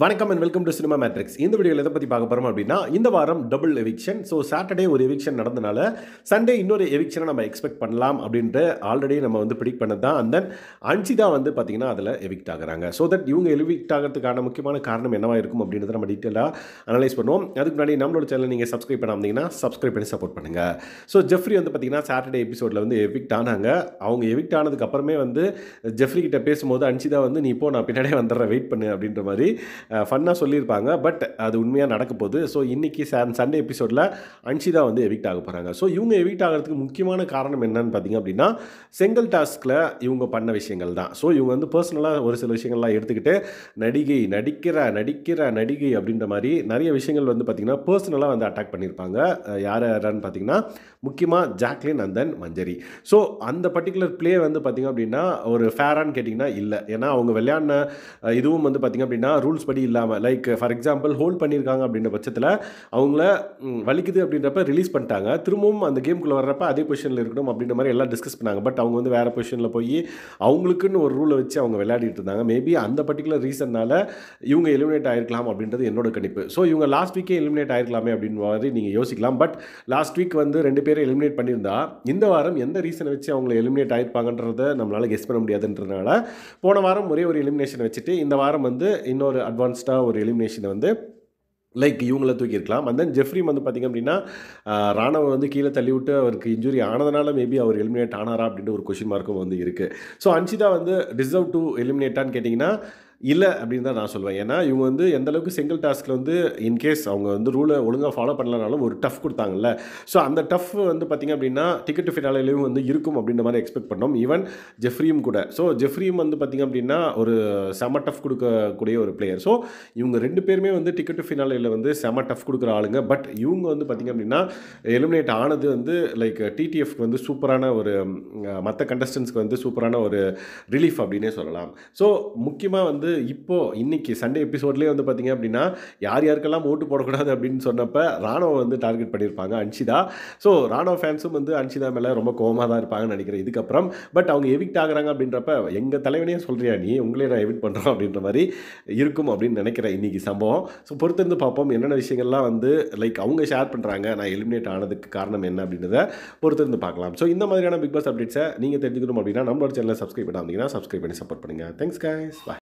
வணக்கம் and welcome to cinema matrix. இந்த வீடியோவில் எதை பற்றி பார்க்க போகிறோம் அப்படின்னா, இந்த வாரம் டபுள் எவிக்ஷன். ஸோ சாட்டர்டே ஒரு எவிக்ஷன் நடந்தனால சண்டே இன்னொரு எவிக்ஷனை நம்ம எக்ஸ்பெக்ட் பண்ணலாம் அப்படின்ட்டு ஆல்ரெடி நம்ம வந்து ப்ரிடிக்ட் பண்ணது தான். அண்ட் தென் அன்சிதா வந்து பார்த்தீங்கன்னா அதில் எவிக்ட் ஆகுறாங்க. ஸோ தட் இவங்க எவிக்ட் ஆகிறதுக்கான முக்கியமான காரணம் என்னவா இருக்கும் அப்படின்றத நம்ம டீட்டெயிலாக அனலைஸ் பண்ணுவோம். அதுக்கு முன்னாடி நம்மளோட சேனல் நீங்கள் சப்ஸ்கிரைப் பண்ணாமீங்கன்னா சப்ஸ்கிரைப் பண்ணி சப்போர்ட் பண்ணுங்கள். ஸோ ஜெஃப்ரி வந்து பார்த்தீங்கன்னா சாட்டர்டே எபிசோடில் வந்து எவிக்ட் ஆனாங்க. அவங்க எவிக்ட் ஆனதுக்கு அப்புறமே வந்து ஜெஃப்ரி கிட்ட பேசும்போது அன்சிதா வந்து நீ இப்போ நான் பின்னாடியே வந்துடுறேன், வெயிட் பண்ணு அப்படின்ற மாதிரி ஃபன்னாக சொல்லியிருப்பாங்க. பட் அது உண்மையாக நடக்க போகுது. ஸோ இன்றைக்கி சண்டே எபிசோடில் அன்சிதா வந்து எவிக்ட் ஆக போகிறாங்க. ஸோ இவங்க எவிக்ட் ஆகிறதுக்கு முக்கியமான காரணம் என்னன்னு பார்த்தீங்க அப்படின்னா, செங்கல் டாஸ்கில் இவங்க பண்ண விஷயங்கள் தான். ஸோ இவங்க வந்து பர்சனலாக ஒரு சில விஷயங்கள்லாம் எடுத்துக்கிட்டு நடிக்கிற நடிகை அப்படின்ற மாதிரி நிறைய விஷயங்கள் வந்து பார்த்திங்கன்னா பர்சனலாக வந்து அட்டாக் பண்ணியிருப்பாங்க. யாரான்னு பார்த்தீங்கன்னா முக்கியமாக Jacqueline and then Manjari. So அந்த பர்டிகுலர் ப்ளே வந்து பார்த்திங்க அப்படின்னா ஒரு ஃபேரான்னு கேட்டிங்கன்னா இல்லை. ஏன்னா அவங்க விளையாடின இதுவும் வந்து பார்த்திங்க அப்படின்னா ரூல்ஸ் படி இல்லாமல், லைக் ஃபார் எக்ஸாம்பிள் ஹோல்ட் பண்ணியிருக்காங்க அப்படின்ற பட்சத்தில் அவங்கள வலிக்குது அப்படின்றப்ப ரிலீஸ் பண்ணிட்டாங்க. திரும்பவும் அந்த கேமுக்குள்ளே வர்றப்ப அதே பொசிஷனில் இருக்கணும் அப்படின்ற மாதிரி எல்லாம் டிஸ்கஸ் பண்ணாங்க. பட் அவங்க வந்து வேறு பொசிஷனில் போய் அவங்களுக்குன்னு ஒரு ரூலை வச்சு அவங்க விளையாடிட்டு இருந்தாங்க. மேபி அந்த பர்டிகுலர் ரீசன்னால் இவங்க எலிமினேட் ஆகிருக்கலாம் அப்படின்றது என்னோட கணிப்பு. ஸோ இவங்க லாஸ்ட் வீக்கே எலிமினேட் ஆகிருக்கலாமே அப்படின்னு மாதிரி நீங்கள் யோசிக்கலாம். பட் லாஸ்ட் வீக் வந்து 2 பேரை எலிமினேட் பண்ணியிருந்தா இந்த வாரம் எந்த ரீசனை வச்சு அவங்களை எலிமினேட் ஆகிருப்பாங்கன்றதை நம்மளால் கெஸ் பண்ண முடியாதுன்றதுனால போன வாரம் ஒரே ஒரு எலிமினேஷன் வச்சுட்டு இந்த வாரம் வந்து இன்னொரு அட்வான்ஸ்டாக ஒரு எலிமினேஷனை வந்து லைக் இவங்கள தூக்கியிருக்கலாம். அண்ட் தென் ஜெஃப்ரி வந்து பார்த்திங்க அப்படின்னா ராணவ வந்து கீழே தள்ளி விட்டு அவருக்கு இன்ஜுரி ஆனதுனால மேபி அவர் எலிமினேட் ஆனாரா அப்படின்ற ஒரு கொஷின் மார்க்கும் வந்து இருக்குது. ஸோ அன்சிதா வந்து டிசர்வ் டு எலிமினேட்டான்னு கேட்டிங்கன்னா இல்லை அப்படின்னு தான் நான் சொல்லுவேன். ஏன்னா இவங்க வந்து எந்த அளவுக்கு சிங்கிள் டாஸ்கில் வந்து இன்கேஸ் அவங்க வந்து ரூலை ஒழுங்காக ஃபாலோ பண்ணலனாலும் ஒரு டஃப் கொடுத்தாங்கல்ல. ஸோ அந்த டஃப் வந்து பார்த்திங்க அப்படின்னா டிக்கெட் ஃபினாலேயும் வந்து இருக்கும் அப்படின்ற மாதிரி எக்ஸ்பெக்ட் பண்ணோம். ஈவன் ஜெஃப்ரியும் கூட. ஸோ ஜெஃப்ரியும் வந்து பார்த்திங்க அப்படின்னா ஒரு செம டஃப் கொடுக்கக்கூடிய ஒரு பிளேயர். ஸோ இவங்க 2 பேருமே வந்து டிக்கெட் ஃபினாலேயில் வந்து செம டஃப் கொடுக்குற ஆளுங்க. பட் இவங்க வந்து பார்த்திங்க அப்படின்னா எலிமினேட் ஆனது வந்து லைக் டிடிஎஃப்க்கு வந்து சூப்பரான ஒரு மற்ற கண்டஸ்டன்ஸ்க்கு வந்து சூப்பரான ஒரு ரிலீஃப் அப்படின்னே சொல்லலாம். ஸோ முக்கியமாக வந்து இப்போது இன்றைக்கி சண்டே எபிசோட்லேயே வந்து பார்த்திங்க அப்படின்னா யாருக்கெல்லாம் ஓட்டு போடக்கூடாது அப்படின்னு சொன்னப்போ ராணுவ வந்து டார்கெட் பண்ணியிருப்பாங்க அன்சிதா. ஸோ ராணுவ ஃபேன்ஸும் வந்து அன்சிதா மேலே ரொம்ப கோவமாக தான் இருப்பாங்கன்னு நினைக்கிறேன் இதுக்கப்புறம். பட் அவங்க எவிக்ட் ஆகுறாங்க அப்படின்றப்ப எங்கள் தலைவனே சொல்கிறியா நீ, உங்களே நான் எவிக்ட் பண்ணுறோம் அப்படின்ற மாதிரி இருக்கும் அப்படின்னு நினைக்கிறேன் இன்றைக்கி சம்பவம். ஸோ பொறுத்திருந்து பார்ப்போம் என்னென்ன விஷயங்கள்லாம் வந்து லைக் அவங்க ஷேர் பண்ணுறாங்க, நான் எலிமினேட் ஆனதுக்கு காரணம் என்ன அப்படின்றத பொறுத்திருந்து பார்க்கலாம். ஸோ இந்த மாதிரியான பிக் பாஸ் அப்டேட்ஸை நீங்கள் தெரிஞ்சுக்கணும் அப்படின்னா நம்மளோட சேனலை சப்ஸ்கிரைப் பண்ணாமல் சப்ஸ்கிரைப் பண்ணி சப்போர்ட் பண்ணுங்கள். தேங்க்ஸ் கைஸ், பாய்.